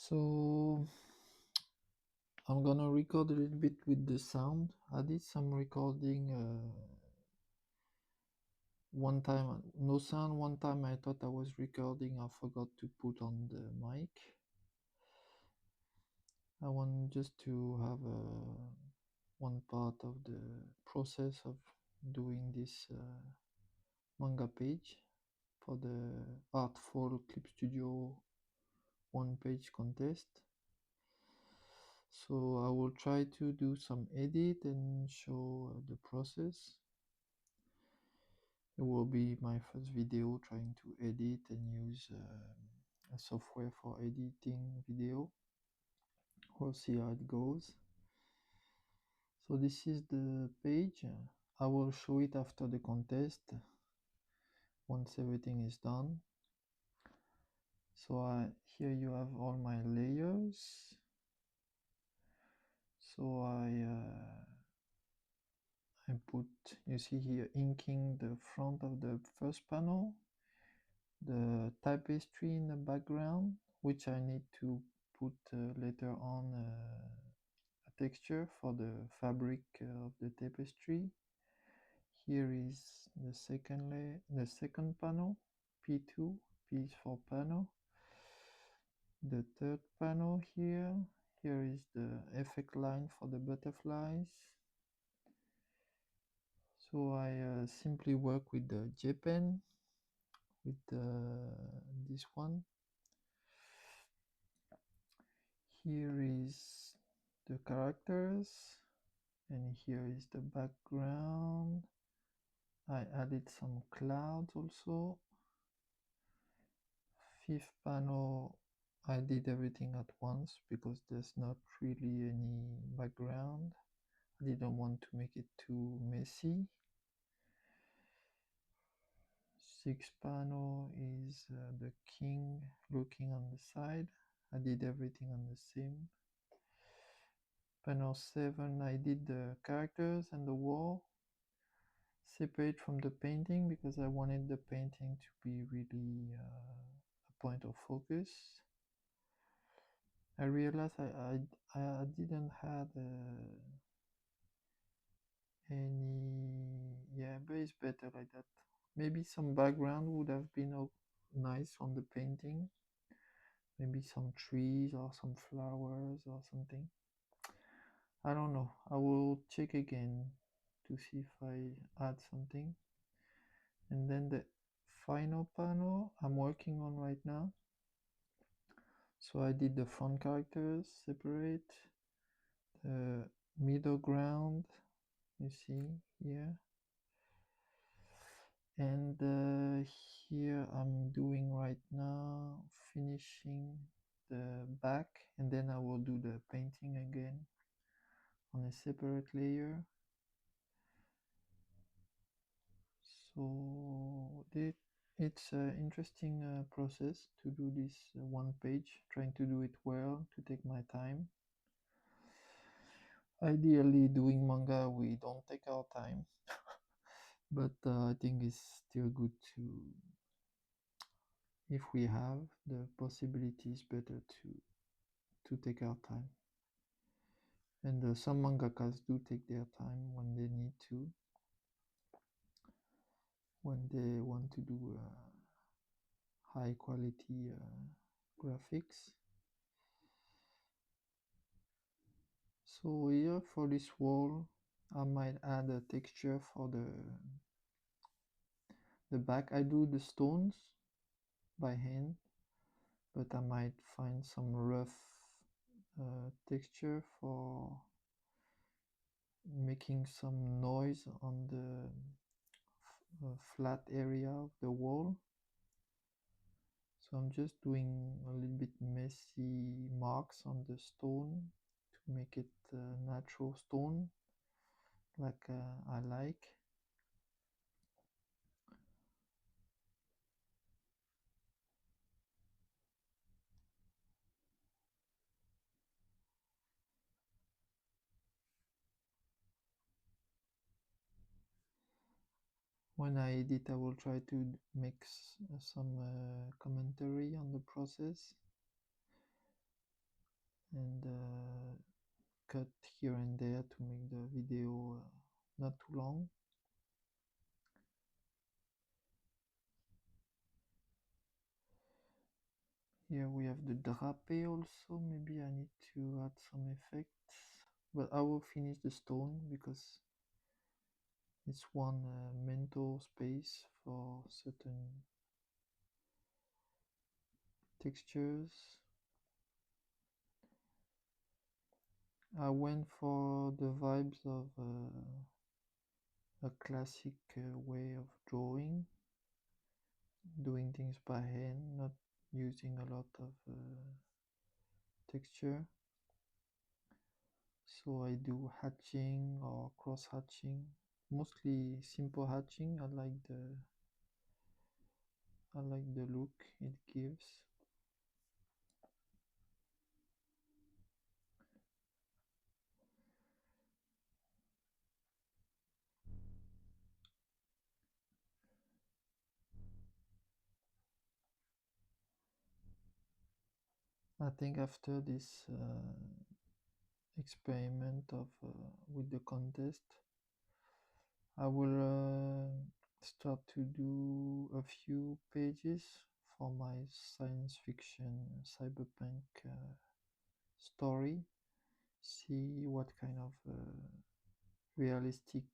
So I'm gonna record a little bit with the sound. I did some recording one time, no sound. One time I thought I was recording, I forgot to put on the mic. I want just to have one part of the process of doing this manga page for the Artful Clip Studio one page contest. So I will try to do some edit and show the process. It will be my first video trying to edit and use a software for editing video. We'll see how it goes. So this is the page. I will show it after the contest once everything is done. So here you have all my layers. So I put, you see here, inking the front of the first panel, the tapestry in the background, which I need to put later on a texture for the fabric of the tapestry. Here is the second panel, P2, P is for panel. The third panel here is the effect line for the butterflies. So I simply work with the J pen, with this one. Here is the characters, and here is the background. I added some clouds also. Fifth panel, I did everything at once because there's not really any background. I didn't want to make it too messy. Sixth panel is the king looking on the side. I did everything on the same. Panel 7, I did the characters and the wall separate from the painting because I wanted the painting to be really a point of focus. I realized I didn't have any, yeah, but it's better like that. Maybe some background would have been nice on the painting. Maybe some trees or some flowers or something. I don't know. I will check again to see if I add something. And then the final panel I'm working on right now. So I did the front characters separate, the middle ground, you see here. And here I'm doing right now, finishing the back, and then I will do the painting again on a separate layer. So it's an interesting process to do this one page, trying to do it well, to take my time. Ideally, doing manga, we don't take our time, but I think it's still good to, if we have the possibilities, better to take our time. And some mangakas do take their time when they need to, when they want to do high quality graphics. So here for this wall, I might add a texture for the back. I do the stones by hand, but I might find some rough texture for making some noise on the flat area of the wall. So I'm just doing a little bit messy marks on the stone to make it natural stone like I like. When I edit, I will try to make some commentary on the process. and cut here and there to make the video not too long. Here we have the drape also. Maybe I need to add some effects, but I will finish the stone because it's one mental space for certain textures. I went for the vibes of a classic way of drawing, doing things by hand, not using a lot of texture. So I do hatching or cross hatching, mostly simple hatching. I like the look it gives. I think after this experiment of with the contest, I will start to do a few pages for my science fiction cyberpunk story. See what kind of realistic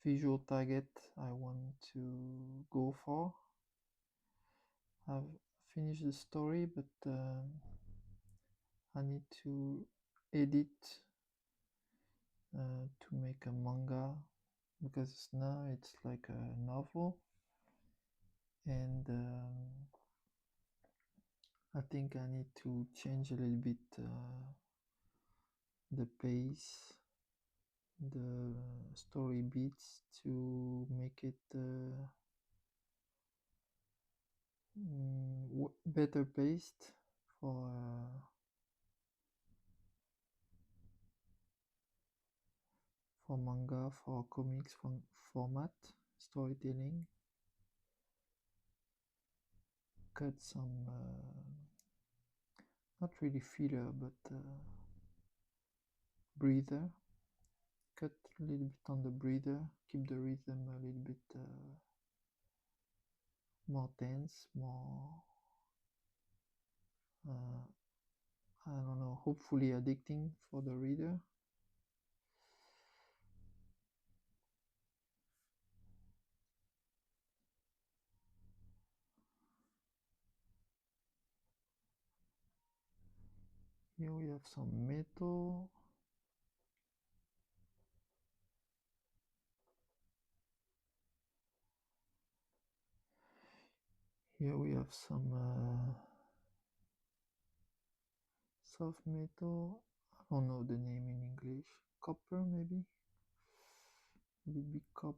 visual target I want to go for. I've finished the story, but I need to edit to make a manga because now it's like a novel, and I think I need to change a little bit the pace, the story beats to make it better paced for manga, for comics format storytelling. Cut some not really filler, but breather. Cut a little bit on the breather, keep the rhythm a little bit more tense, more I don't know, hopefully addicting for the reader. Here we have some metal. Here we have some soft metal. I don't know the name in English. Copper, maybe? Would be copper.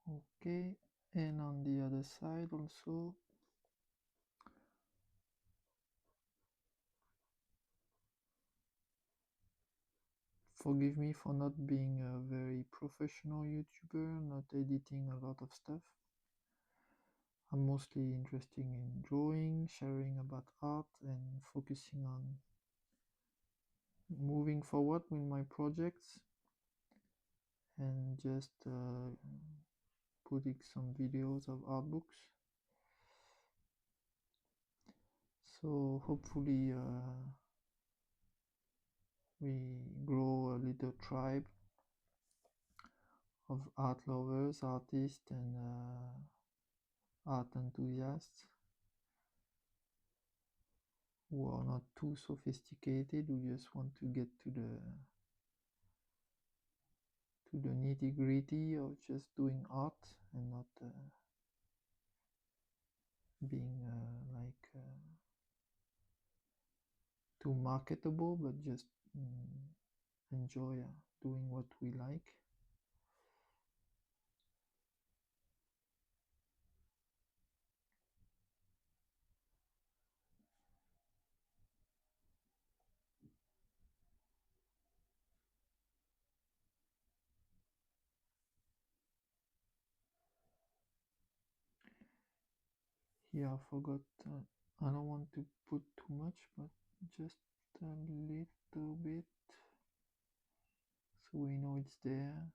Okay, and on the other side also. Forgive me for not being a very professional YouTuber, not editing a lot of stuff. I'm mostly interested in drawing, sharing about art, and focusing on moving forward with my projects, and just putting some videos of art books. So hopefully we grow a little tribe of art lovers, artists, and art enthusiasts who are not too sophisticated, who just want to get to the nitty gritty of just doing art and not being too marketable, but just enjoy doing what we like. Yeah, I forgot. I don't want to put too much, but just a little bit so we know it's there.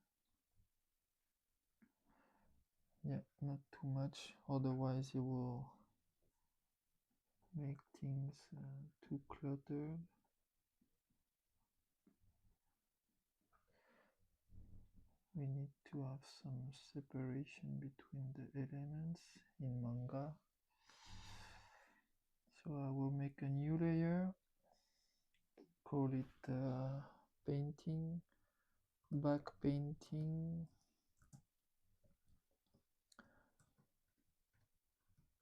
Yeah, not too much, otherwise it will make things too cluttered. We need to have some separation between the elements in manga. So I will make a new layer, call it painting, back painting.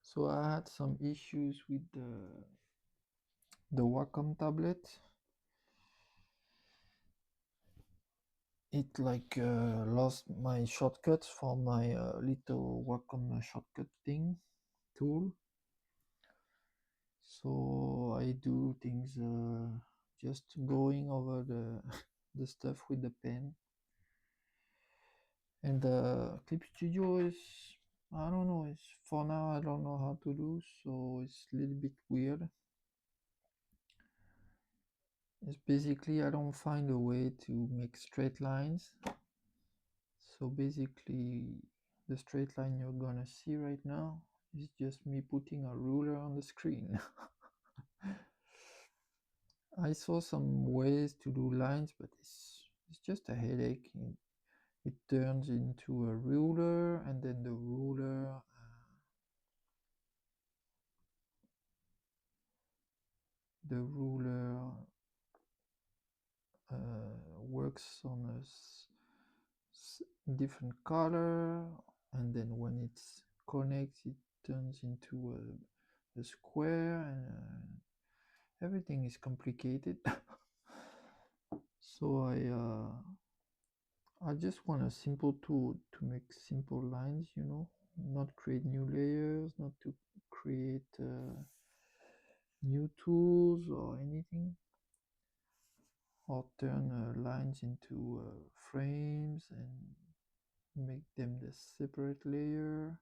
So I had some issues with the Wacom tablet. It like lost my shortcuts for my little Wacom shortcut thing tool. So I do things just going over the stuff with the pen. And Clip Studio is, I don't know, it's for now I don't know how to do, so it's a little bit weird. It's basically I don't find a way to make straight lines. So basically the straight line you're gonna see right now is just me putting a ruler on the screen. I saw some ways to do lines, but it's just a headache. It turns into a ruler, and then the ruler works on a different color, and then when it connects it turns into a square, and everything is complicated. So I just want a simple tool to make simple lines, you know, not create new layers, not to create new tools or anything, or turn lines into frames and make them the separate layer.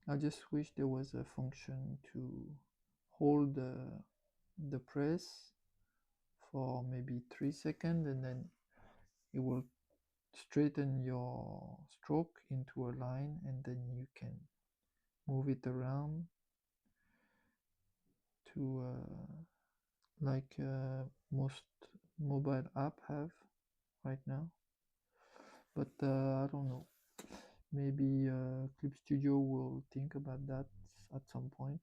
I just wish there was a function to hold the press for maybe 3 seconds, and then it will straighten your stroke into a line, and then you can move it around to like most mobile app have right now. But I don't know, maybe Clip Studio will think about that at some point.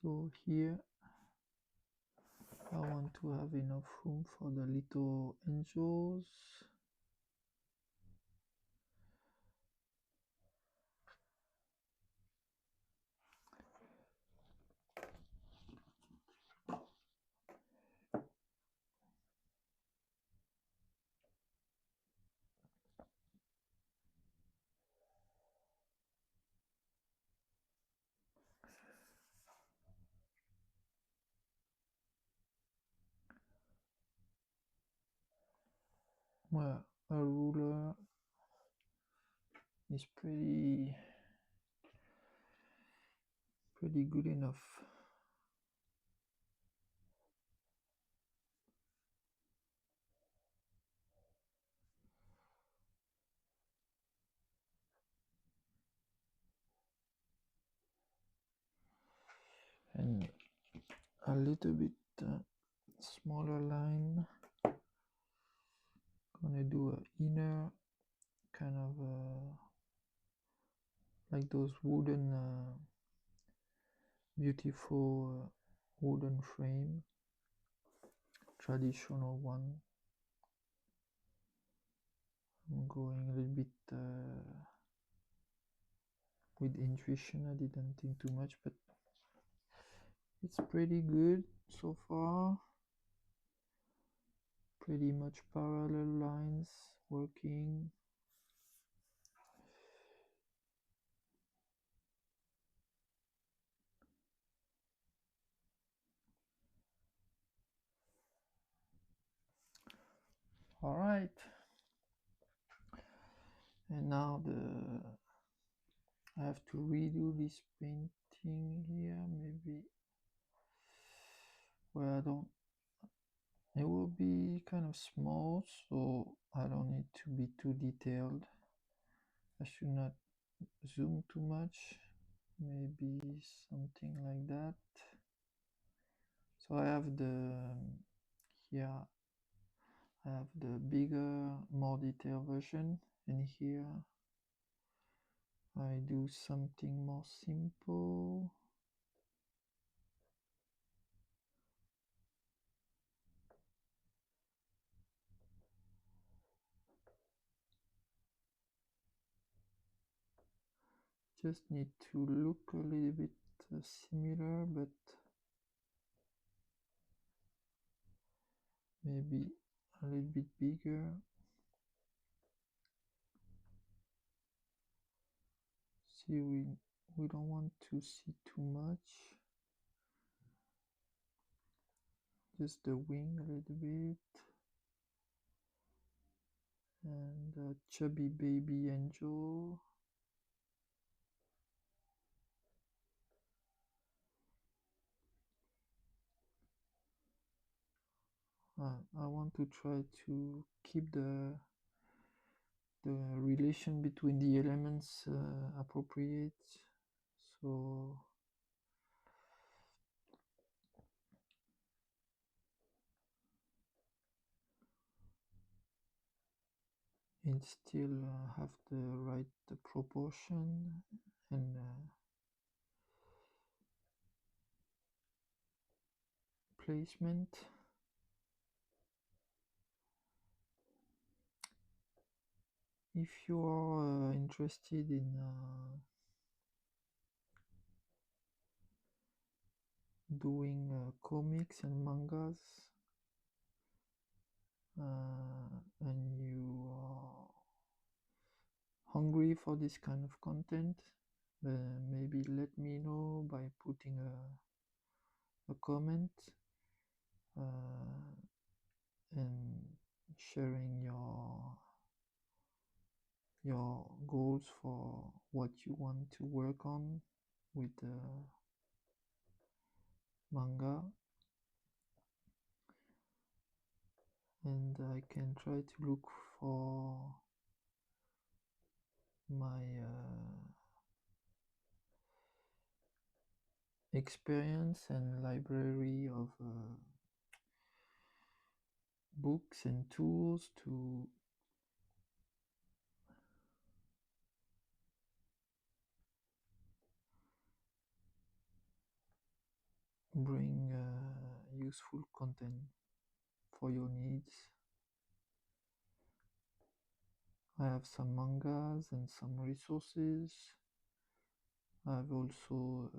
So here I want to have enough room for the little angels. Well, a ruler is pretty good enough. And a little bit smaller line, gonna do a inner kind of like those wooden beautiful wooden frame, traditional one. I'm going a little bit with intuition. I didn't think too much, but it's pretty good so far. Pretty much parallel lines working. All right, And now I have to redo this painting here, maybe where I don't, it will be kind of small, so I don't need to be too detailed. I should not zoom too much, maybe something like that. So I have here I have the bigger, more detailed version, and here I do something more simple. Just need to look a little bit similar, but maybe a little bit bigger. See, we don't want to see too much. Just the wing a little bit. And a chubby baby angel. I want to try to keep the relation between the elements appropriate. So it still have the right proportion and placement. If you are interested in doing comics and mangas, and you are hungry for this kind of content, maybe let me know by putting a comment and sharing your goals for what you want to work on with the manga, and I can try to look for my experience and library of books and tools to bring useful content for your needs. I have some mangas and some resources. I've also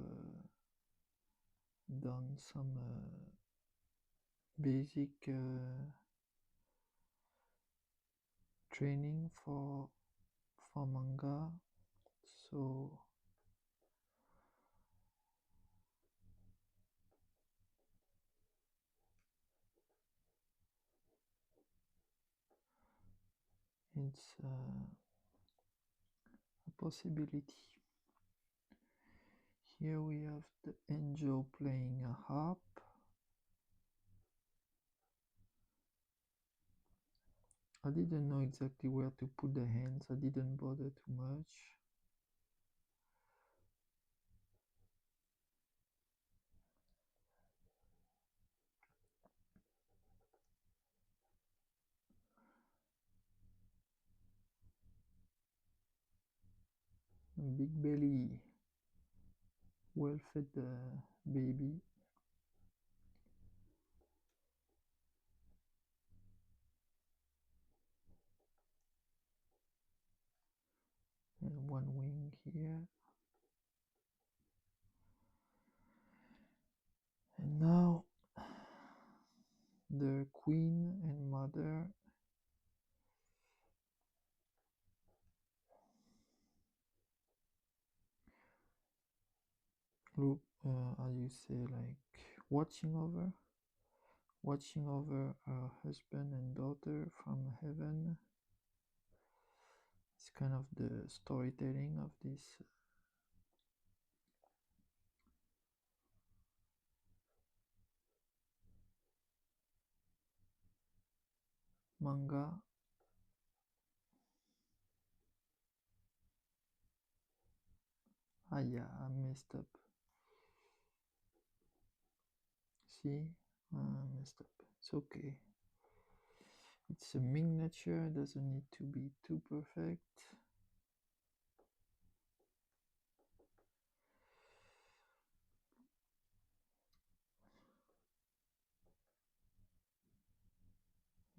done some basic training for manga, so it's a possibility. Here we have the angel playing a harp. I didn't know exactly where to put the hands. I didn't bother too much. A big belly, well-fed baby. And one wing here. And now the queen and mother. Look, how you say, like watching over her husband and daughter from heaven. It's kind of the storytelling of this manga. Ah yeah, I messed up. See? I messed up. It's okay. It's a miniature, doesn't need to be too perfect.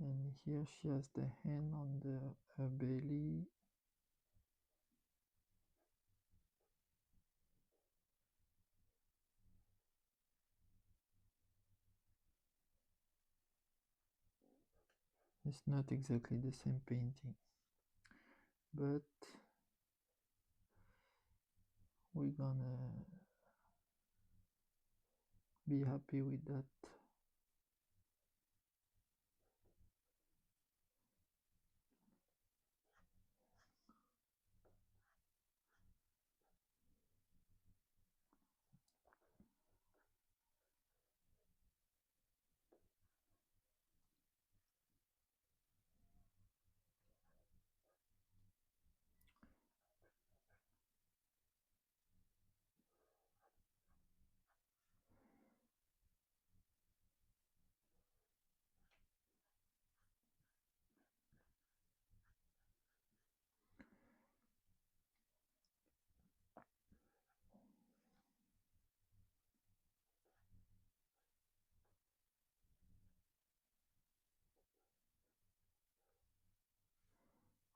And here she has the hand on the her belly. It's not exactly the same painting, but we're gonna be happy with that.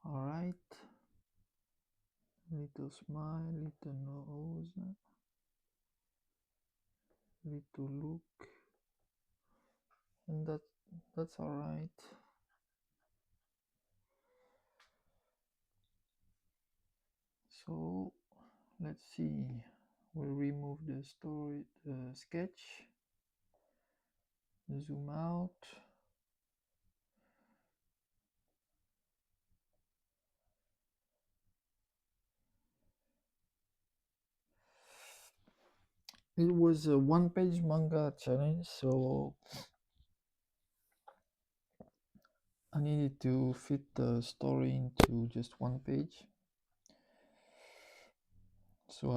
Alright, little smile, little nose, little look, and that's alright. So let's see. We'll remove the sketch, zoom out. It was a one-page manga challenge, so I needed to fit the story into just one page. So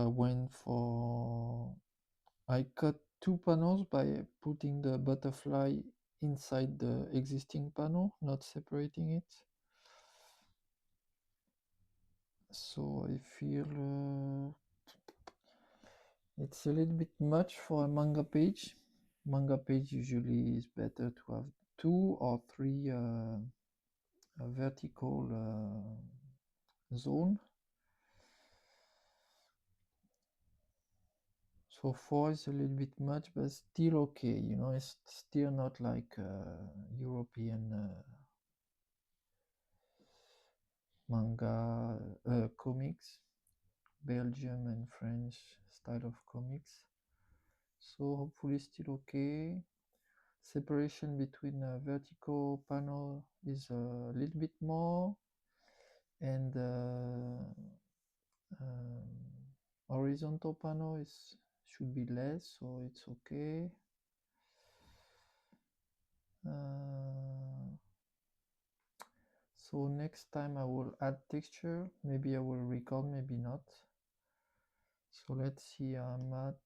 I cut two panels by putting the butterfly inside the existing panel, not separating it. So I feel it's a little bit much for a manga page. Manga page usually is better to have 2 or 3 vertical zone. So 4 is a little bit much, but still okay. You know, it's still not like European manga comics, Belgium and French style of comics. So hopefully still okay. Separation between a vertical panel is a little bit more, and horizontal panel should be less, so it's okay. So next time I will add texture. Maybe I will record, maybe not. So let's see, I'm at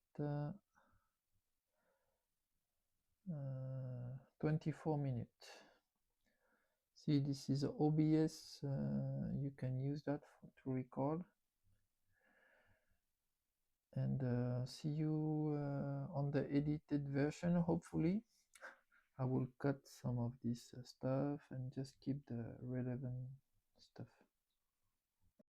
24 minutes. See, this is OBS. You can use that to record. And see you on the edited version, hopefully. I will cut some of this stuff and just keep the relevant